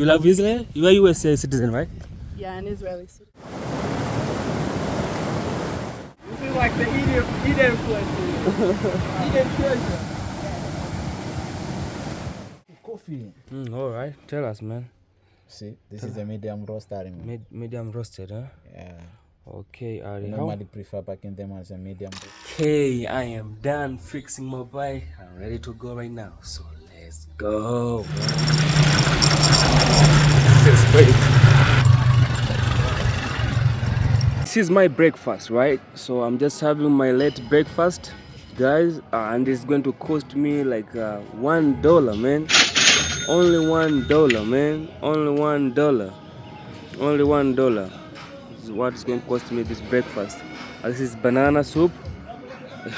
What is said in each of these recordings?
You love Israel? You are USA citizen, right? Yeah, an Israeli citizen. This is like the Eden place. Eden treasure. Coffee. All right. Tell us, man. See, this is a medium roaster. Medium roasted, huh? Yeah. Okay, I Ari. normally prefer packing them as a medium. Okay, I am done fixing my bike. I'm ready to go right now. So let's go. Let's wait. This is my breakfast, right? So I'm just having my late breakfast, guys, and it's going to cost me like $1, man. Only $1, man. Only $1. Only $1. This is what it's going to cost me this breakfast. This is banana soup.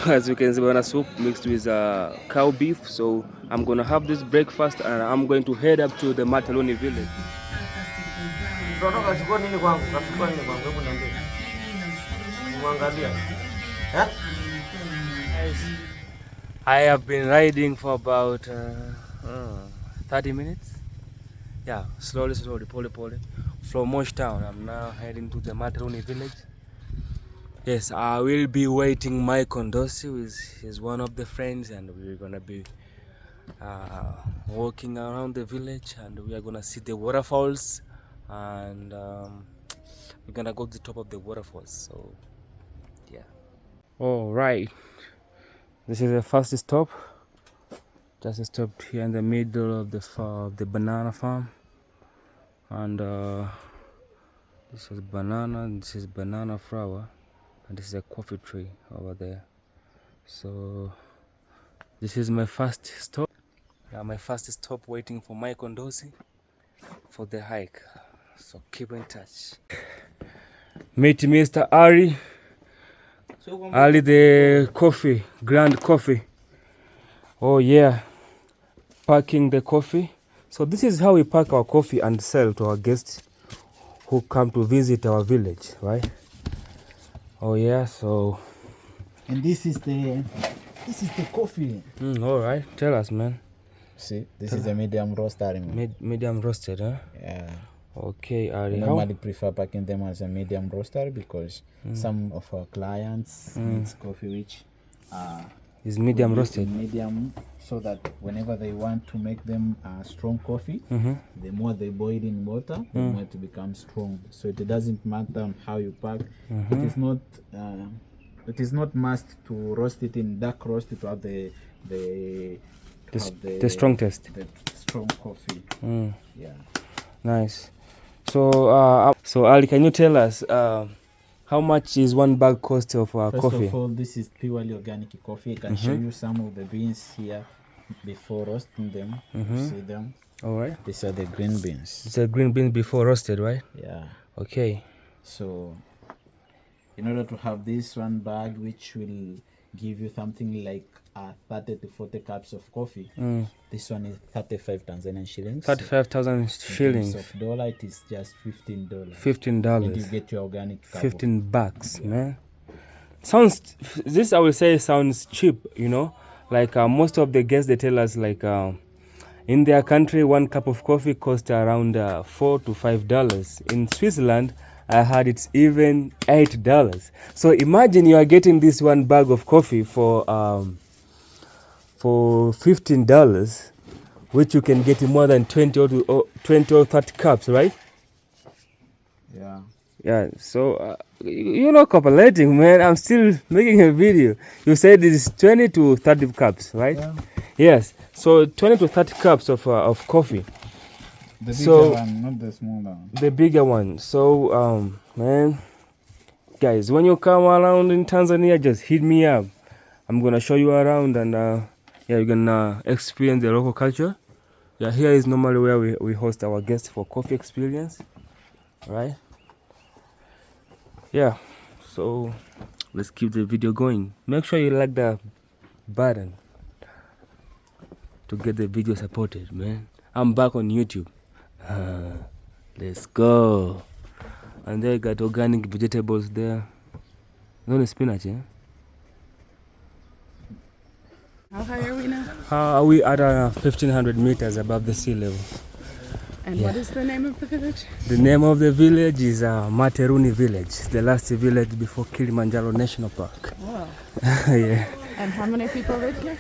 As you can see, banana soup mixed with cow beef. So I'm gonna have this breakfast and I'm going to head up to the Matoni village. I have been riding for about 30 minutes. Yeah, slowly, poly. From Mosh Town, I'm now heading to the Matoni village. Yes, I will be waiting Mike Kondosi, who is one of the friends, and we're gonna be walking around the village, and we are gonna see the waterfalls, and we're gonna go to the top of the waterfalls. So, yeah. All right, this is the first stop. Just stopped here in the middle of the banana farm, and this is banana. This is banana flower. And this is a coffee tree over there. So this is my first stop. Yeah, my first stop waiting for Mike Kondosi for the hike. So keep in touch. Meet Mr. Ari. Ali the coffee, grand coffee. Oh yeah, packing the coffee. So this is how we pack our coffee and sell to our guests who come to visit our village, right? Oh yeah, so And this is the coffee. all right, tell us, man. See, this is a medium roaster. Medium roasted, huh? Yeah. Okay, Ari. I normally prefer packing them as a medium roaster because some of our clients needs coffee which Is medium roasted. Medium, so that whenever they want to make them strong coffee, the more they boil in water, the more it becomes strong. So it doesn't matter on how you pack. It is not must to roast it in dark roast to have the strong taste. The strong coffee. Yeah. Nice. So Ali, can you tell us how much is one bag cost of coffee? First of all, this is purely organic coffee. I can show you some of the beans here before roasting them. You see them? All right. These are the green beans. It's a green bean before roasted, right? Yeah. Okay. So, in order to have this one bag, which will give you something like 30 to 40 cups of coffee, this one is 35 Tanzanian shillings. 35,000 shillings. Of dollar, it is just $15. $15. And you get your organic cup. $15, man. This I will say sounds cheap, you know. Like most of the guests, they tell us like in their country, one cup of coffee costs around $4 to $5. In Switzerland, I heard it's even $8. So imagine you are getting this one bag of coffee for $15, which you can get in more than 20 or 30 cups, right? Yeah. Yeah. So you're not cooperating, man. I'm still making a video. You said it is 20 to 30 cups, right? Yeah. Yes. So 20 to 30 cups of coffee. The bigger one, not the smaller one. The bigger one. So, man, guys, when you come around in Tanzania, just hit me up. I'm gonna show you around, and yeah, you're gonna experience the local culture. Yeah, here is normally where we host our guests for coffee experience, right? Yeah. So let's keep the video going. Make sure you like the button to get the video supported, man. I'm back on YouTube. Let's go. And they got organic vegetables there. No spinach, eh? How high are we now? Are we at 1,500 meters above the sea level? And what is the name of the village? The name of the village is Matoni village. It's the last village before Kilimanjaro National Park. Wow. Yeah. And how many people live here?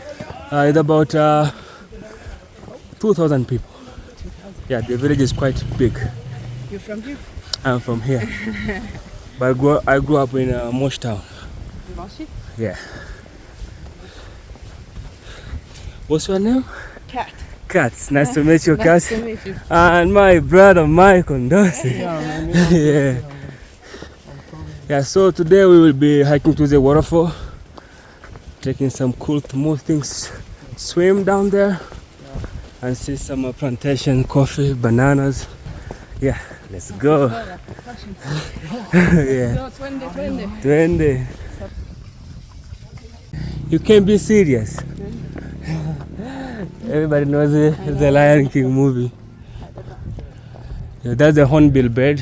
It's about 2,000 people. 2,000. Yeah, the village is quite big. You're from here? I'm from here. But I grew up in Mosh Town. Moshi? Yeah. What's your name? Cat. Kat. Nice to meet you, Kat. Nice to meet you. And my brother Michael Ndosi. Yeah. Yeah, so today we will be hiking to the waterfall, taking some cool smooth things, swim down there, and see some plantation, coffee, bananas. Yeah, let's go. Yeah. No, twende. Twende. You can't be serious. Everybody knows the Lion King movie. Yeah, that's the hornbill bird.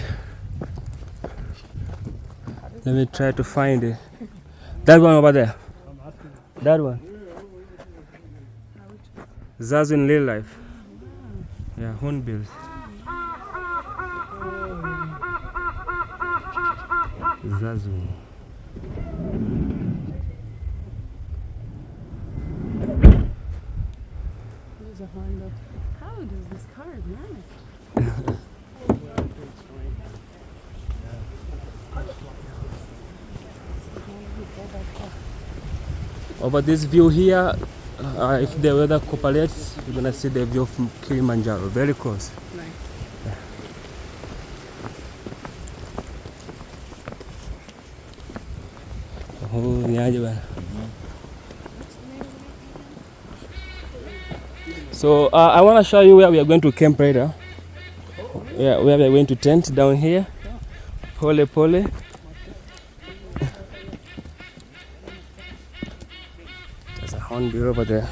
Let me try to find it. That one over there. That one. Zazu in real life. Yeah, hornbills. Zazu. There's a hornbill. How does this card manage? Over this view here, if the weather cooperates, you're gonna see the view from Kilimanjaro, very close. Nice. Oh, niaje bana. So I want to show you where we are going to camp right now. Yeah, where we are going to tent down here. Pole pole. There's a hornbill over there.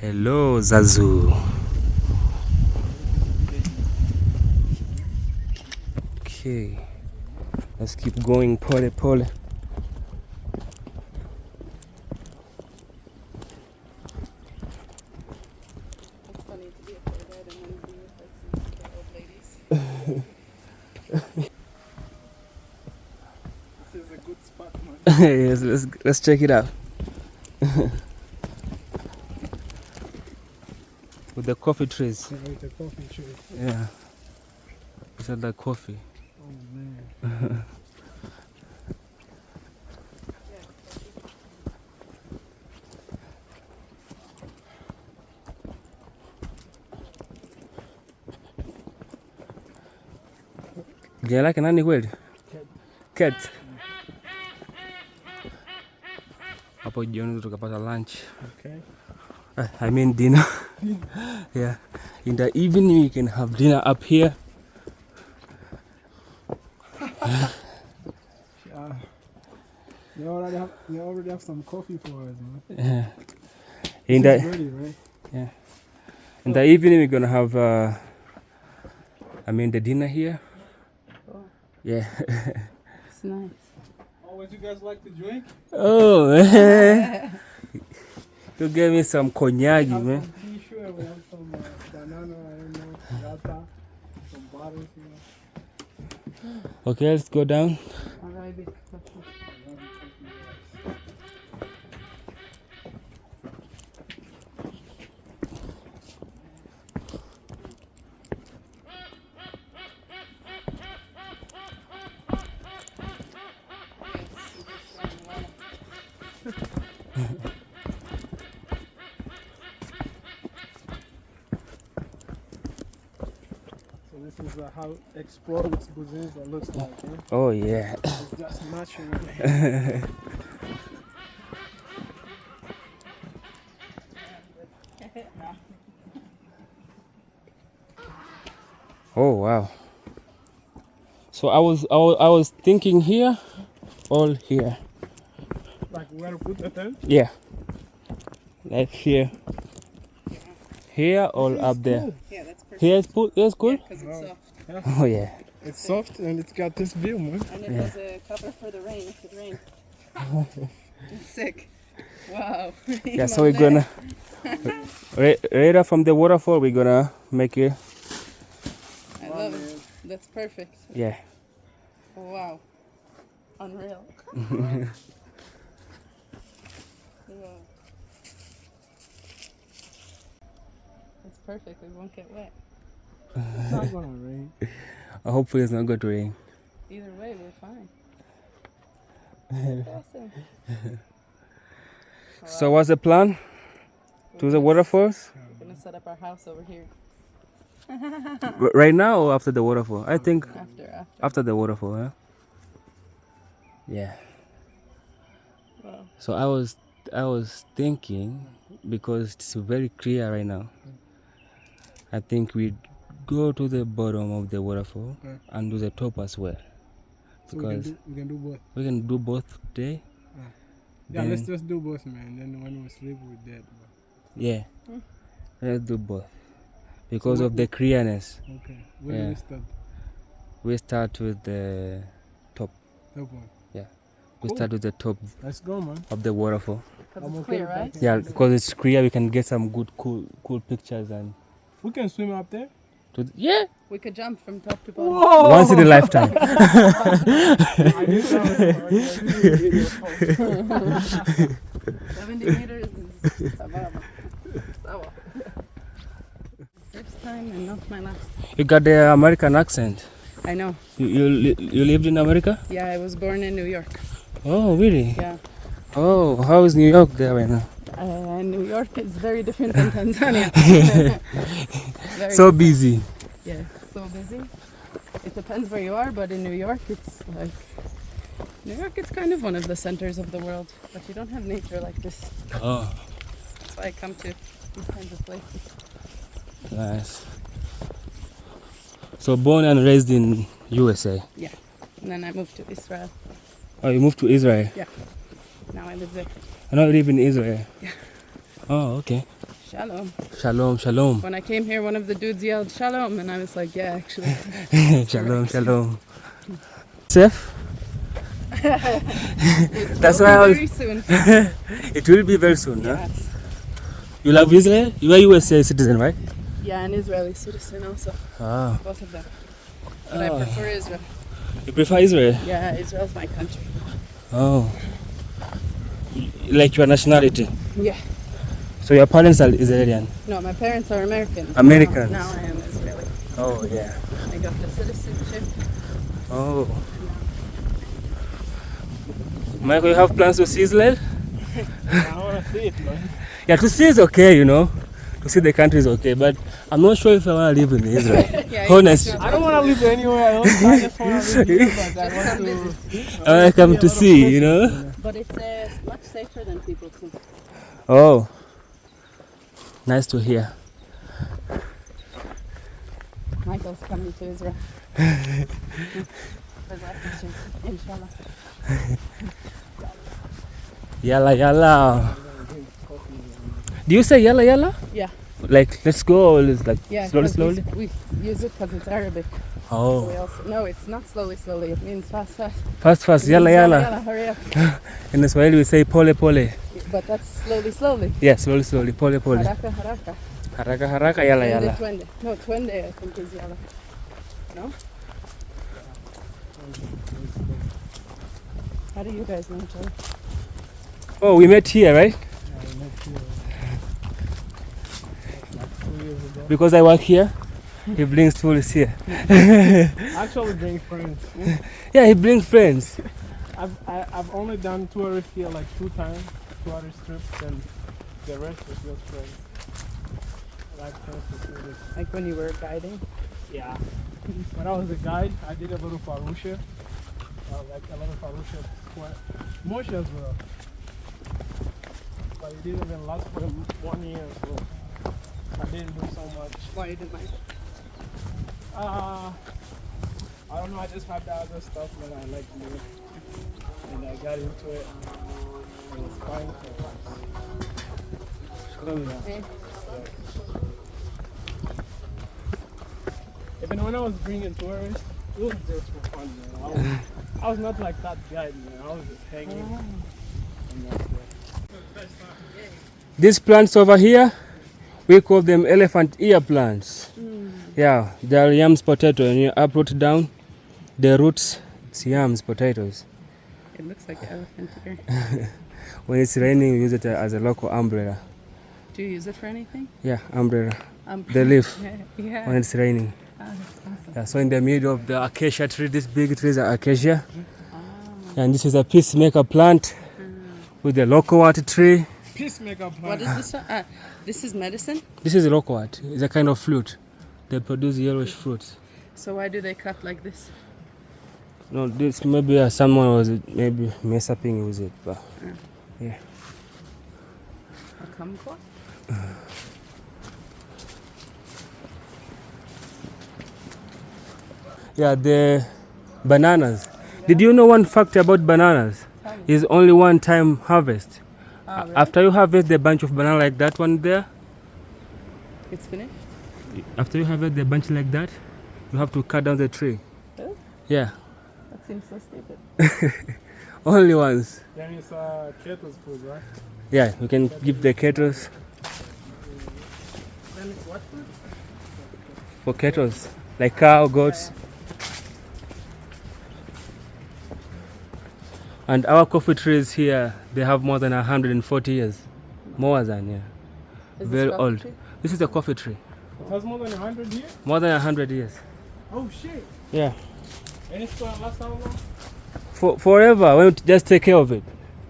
Hello, Zazu. Okay, let's keep going. Pole pole. It's funny to be a tour guide and then be with like some super old ladies. This is a good spot, man. Yes, let's check it out. With the coffee trees. Yeah, with the coffee tree. Yeah. Is that like coffee? Oh man. Jina lake nani kweli? Cat. Hapo jioni tukapata lunch. Okay. I mean dinner. Yeah. In the evening you can have dinner up here. They already have some coffee for us, man. Yeah. It's ready, right? Yeah. In the evening we're gonna have the dinner here. Cool. Yeah. It's nice. Oh, would you guys like to drink? Oh, you gave me some cognac, We have man. some tissue and we have some banana, I don't know, rata, some bottles, you know. Okay, let's go down. So this is how explored Buzinza looks like, yeah? Oh yeah. It's just natural. Oh wow. So I was thinking here, all here. Like where to put the tent? Yeah. Like here. Here or This up is there. cool. Yeah, that's perfect. Here is cool. That's cool. Because it's soft. Oh yeah. It's soft and it's got this view, man. And it has a cover for the rain if it rains. It's sick. Wow. Yeah, so we're gonna right from the waterfall. We're gonna make it. I love it. That's perfect. Yeah. Wow. Unreal. Wow. It's perfect. We won't get wet. It's not gonna rain. Hopefully it's not going to rain. Either way, we're fine. That's awesome. So what's the plan? To the waterfalls? We're gonna set up our house over here. Right now or after the waterfall? I think After. the waterfall, huh? Yeah. Wow. So I was thinking, because it's very clear right now, I think we go to the bottom of the waterfall and do the top as well. So Because we can do both. we can do both today. Yeah, let's Then- just do both, man. Then when we sleep, we're dead. Yeah. Let's do both. Because of the clearness. Okay. Where do Yeah. we start? We start with the top. Top one. We Cool. start with the top Let's go, man. of the waterfall. Because I'm it's okay clear, with right? that. Yeah, because it's clear, we can get some good, cool pictures and. We can swim up there. Yeah. We could jump from top to bottom. Whoa! Once in a lifetime. I did that. 70 meters is sababa. Sawa. First time and not my last. You got the American accent. I know. You lived in America? Yeah, I was born in New York. Oh, really? Yeah. Oh, how is New York there right now? New York is very different than Tanzania. Very So busy. Yeah, so busy. It depends where you are, but in New York, it's like New York. It's kind of one of the centers of the world, but you don't have nature like this. Oh, That's why I come to these kinds of places. nice. So born and raised in USA. And then I moved to Israel. Oh, you moved to Israel. Now I live there. I know you live in Israel. Yeah. Oh, okay. Shalom. Shalom, shalom. When I came here, one of the dudes yelled shalom, and I was like, yeah, actually. Shalom, shalom. Safe? That's why I was. Very soon. It will be very soon, huh? Yes. You love Israel? You are USA citizen, right? Yeah, an Israeli citizen also. Ah. Both of them. But I prefer Israel. You prefer Israel? Yeah, Israel's my country. Oh. Like your nationality? Yeah. So your parents are Israeli? No, my parents are American. Americans. Now I am Israeli. Oh, yeah. I got the citizenship. Oh. Michael, you have plans to see Israel? I want to see it, man. Yeah, to see is okay, you know. To see the country is okay, but I'm not sure if I want to live in Israel. Yeah, Honest. I don't want to live anywhere else. I just want to live here, but I want to. I come to see, you know. But it's much safer than people think. Oh. Nice to hear. Michael's coming to Israel. Inshallah. Yalla, yalla. Do you say yalla, yalla? Yeah. Like, let's go, or it's like Yeah. slowly, 'cause slowly? We use it because it's Arabic. So Oh. we also, no, it's not slowly, slowly. It means fast, fast. Fast, fast, It yalla, means yalla. Hurry up. In Swahili we say pole, pole. But that's slowly, slowly. Yeah, slowly, slowly, pole, pole. Haraka, haraka. Haraka, haraka, yalla, Twende, yalla. twende. No, twende I think is yalla. No? How do you guys know each other? Oh, we met here, right? Because I work here, he brings tourists here. Actually, bring friends. Yeah, he brings friends. I've only done tourist here like 2 times, tourist trips, and the rest was just friends. Like friends with tourists. Like when you were guiding? Yeah. When I was a guide, I did a little farusha. Like a little farusha square. Moshe as well. But it didn't even last for 1 year, so I didn't do so much. Why you didn't mind? I don't know, I just had the other stuff that I like doing. And I got into it. It was fine for us. Eh? Even when I was bringing tourists, it was just for fun, man. I was not like that guy, man. I was just hanging. And that's it. These plants over here, we call them elephant ear plants. Yeah, they are yams potato, and you uproot down the roots, it's yams potatoes. It looks like an elephant ear. When it's raining, we use it as a local umbrella. Do you use it for anything? Yeah, umbrella. The leaf Yeah. when it's raining. Oh, that's awesome. Yeah, so in the middle of the acacia tree, these big trees are acacia. And this is a peacemaker plant with the loquat tree. Peacemaker plant. What is this? This is medicine? This is loquat. It's a kind of fruit. They produce yellowish fruits. So why do they cut like this? No, this maybe someone was maybe mess upping with it, but yeah. A kumquat? Yeah, the bananas. Did you know one fact about bananas? Is only one time harvest. Really? After you harvest the bunch of banana like that one there, It's finished? after you harvest the bunch like that, you have to cut down the tree. Really? Yeah, That seems so stupid. only once. Then it's cattle's food, right? Yeah, you can give the cattle Then it's what food? for cattle, like cow, goats. And our coffee trees here, they have more than 140 years. More than, yeah. Is Very this coffee old. tree? This is a coffee tree. It has more than 100 here? More than 100 years. Oh shit. Yeah. And it's gonna last how long? Forever, when you just take care of it.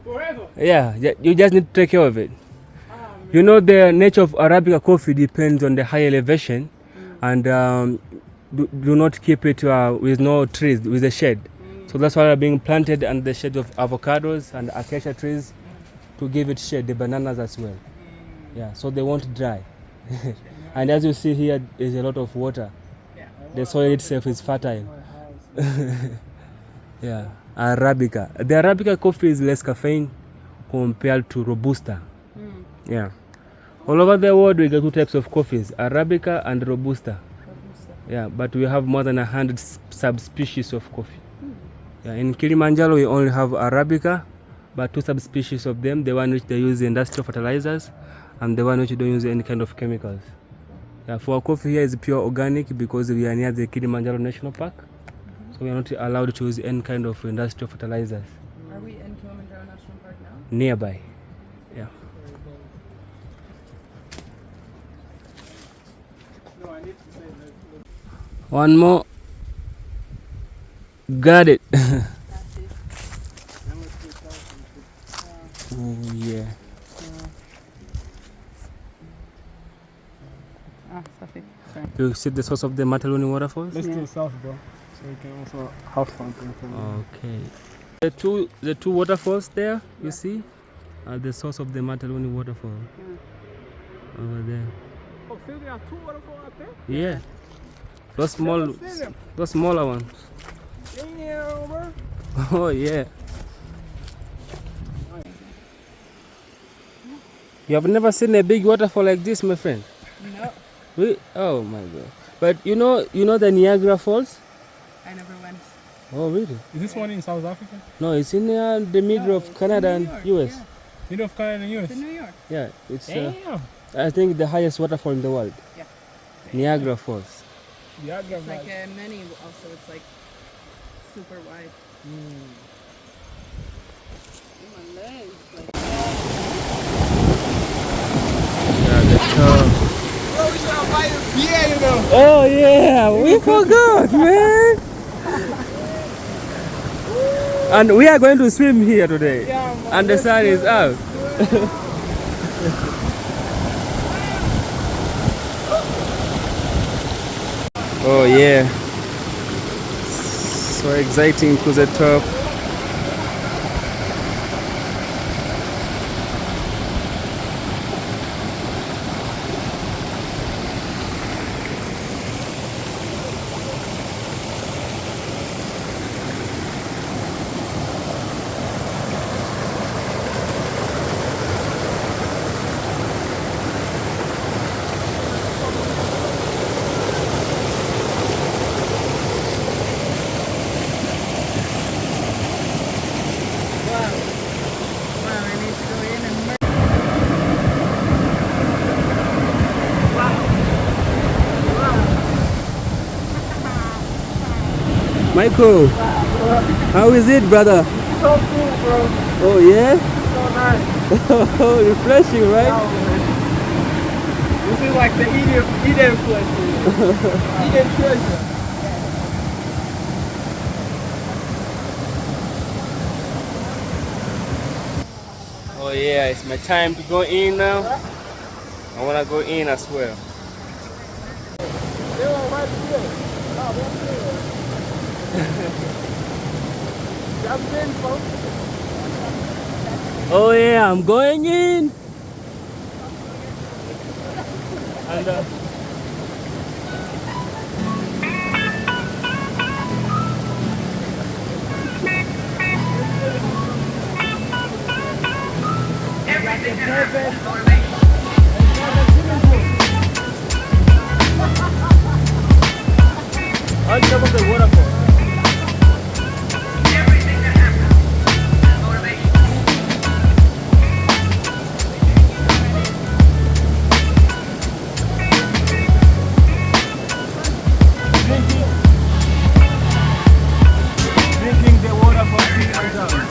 Forever. Yeah, you just need to take care of it. Ah, man. You know, the nature of Arabica coffee depends on the high elevation, and do not keep it with no trees, with a shade. So that's why they're being planted under the shade of avocados and acacia trees to give it shade, the bananas as well. Yeah, so they won't dry. And as you see here, there's a lot of water. The soil itself is fertile. Yeah, Arabica. The Arabica coffee is less caffeine compared to Robusta. Yeah. All over the world, we get two types of coffees, Arabica and Robusta. Yeah, but we have more than 100 subspecies of coffee. Yeah, in Kilimanjaro, we only have Arabica, but two subspecies of them, the one which they use industrial fertilizers and the one which don't use any kind of chemicals. Yeah, for our coffee here is pure organic because we are near the Kilimanjaro National Park. So we are not allowed to use any kind of industrial fertilizers. Are we in Kilimanjaro National Park now? Nearby. Yeah. No, I need to say that. One more. Got it. Oh yeah. Ah, Safi. Sorry. You see the source of the Matoni waterfalls? Let's go south, bro. So we can also have something from Okay. The two waterfalls there, you see, are the source of the Matoni waterfall. Over there. Oh, so there are two waterfalls out there? Yeah. Those smaller ones. Damn, bro. Oh yeah. You have never seen a big waterfall like this, my friend? No, Oh my god. But you know the Niagara Falls? I never went. Oh really? Is this one in South Africa? No, it's in the middle of Canada and US. Yeah. Middle of Canada and US? It's in New York. Yeah, it's Damn. I think the highest waterfall in the world. Yeah. Niagara Falls. Yeah, I got It's like a mini, also it's like super wide. My legs, like, Yeah, the top. Bro, we should have buy a beer, you know. Oh yeah, we forgot, man. And we are going to swim here today. Yeah, man. And the sun is out. Oh yeah. So exciting to the top. Michael, how is it, brother? So cool, bro. Oh, yeah? So nice. Oh, refreshing, right? Oh, man. This is like the Eden place. Eden treasure. Oh, yeah, it's my time to go in now. I want to go in as well. They're all right here. Oh, that's good. Jump in, folks. Oh, yeah, I'm going in. And On top of the waterfall. drinking the water from Tanzania.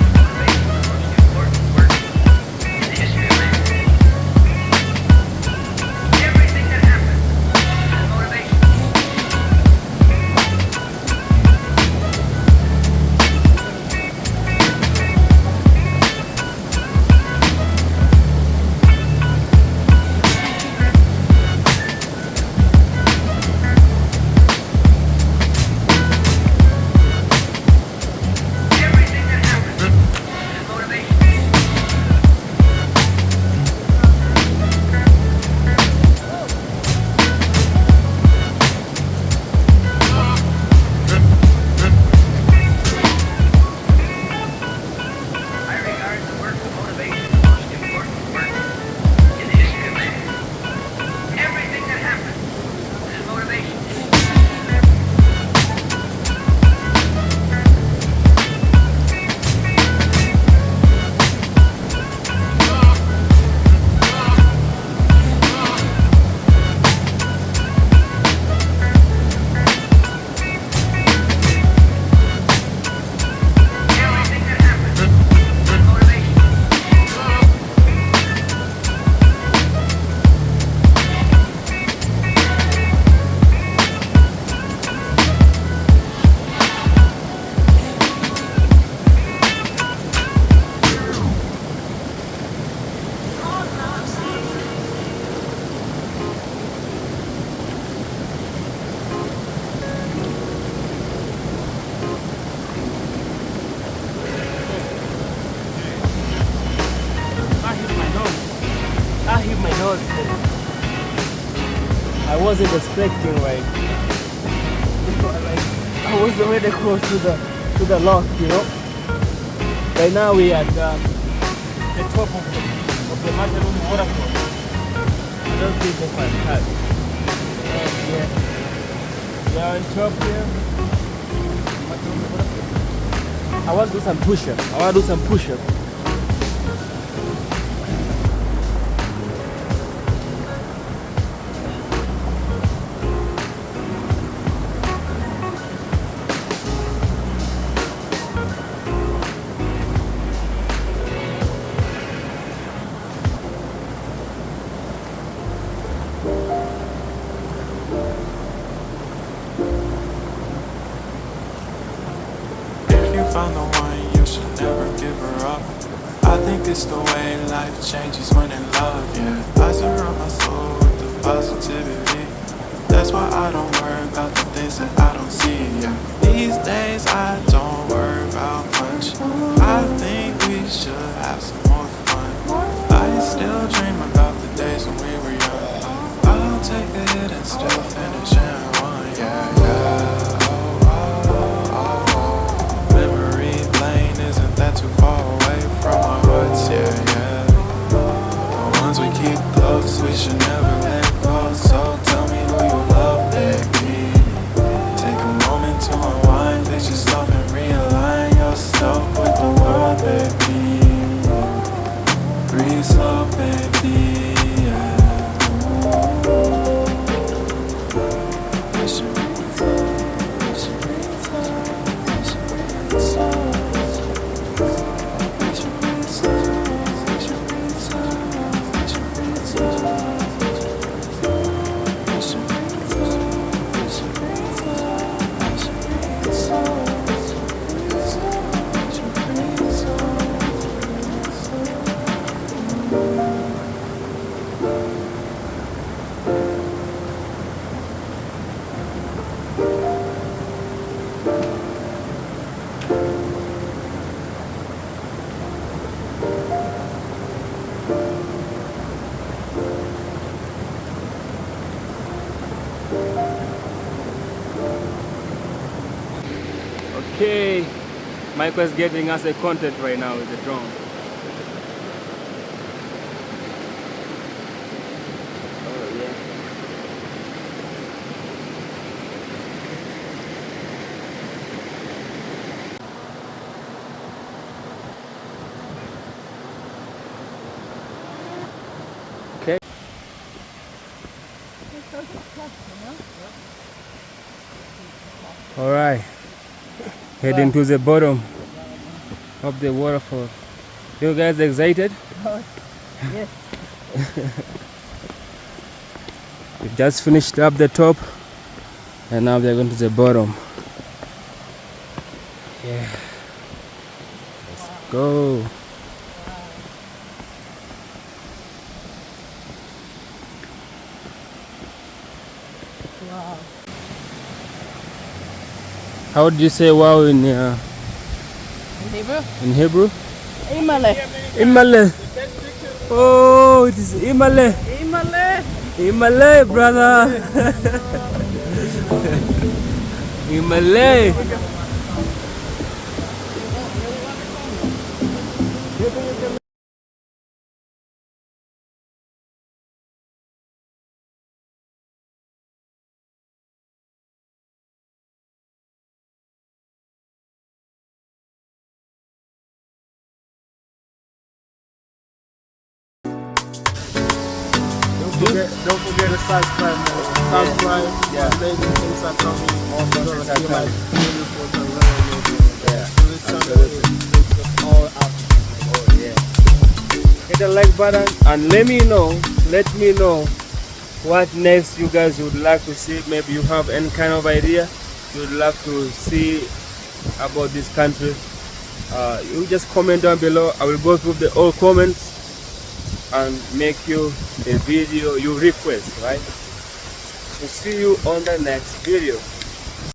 I hit my nose. I wasn't expecting, like I was already close to the lock, you know. Right now we at the top of the Matoni waterfall. I don't think if I'm cut. Yeah. We are on top here. Matoni waterfall. I want to do some push-up. Found the one, you should never give her up. I think it's the way life changes when in love, yeah. I surround my soul with the positivity. That's why I don't worry about the things that I don't see, yeah. These days I don't worry about much. I think we should have some more fun. I still dream about the days when we were young. I'll take a hit and still finish in one, yeah, yeah. That too far away from our hearts, yeah, yeah. The ones we keep close, we should never let go. So tell me who you love, baby. Take a moment to unwind, fix yourself and realign yourself with the world, baby. Breathe slow, baby, yeah. Okay, Michael is getting us a content right now with the drone. Oh yeah. Okay. All right. Heading to the bottom of the waterfall. You guys excited? Yes. We just finished up the top and now they're going to the bottom. Yeah. Let's go. Wow. How would you say wow in In Hebrew? Hebrew? Imale. Imale. Oh, it is Imale. Imale. Imale, brother. Imale. Don't forget to subscribe, man. Subscribe. Yeah. Amazing things are coming. Awesome things are coming. Beautiful Tanzania. Yeah. So this channel is all up. Oh yeah. Hit the like button and let me know what next you guys would like to see. Maybe you have any kind of idea you'd like to see about this country. You just comment down below. I will go through the all comments and make you a video you request, right? So see you on the next video.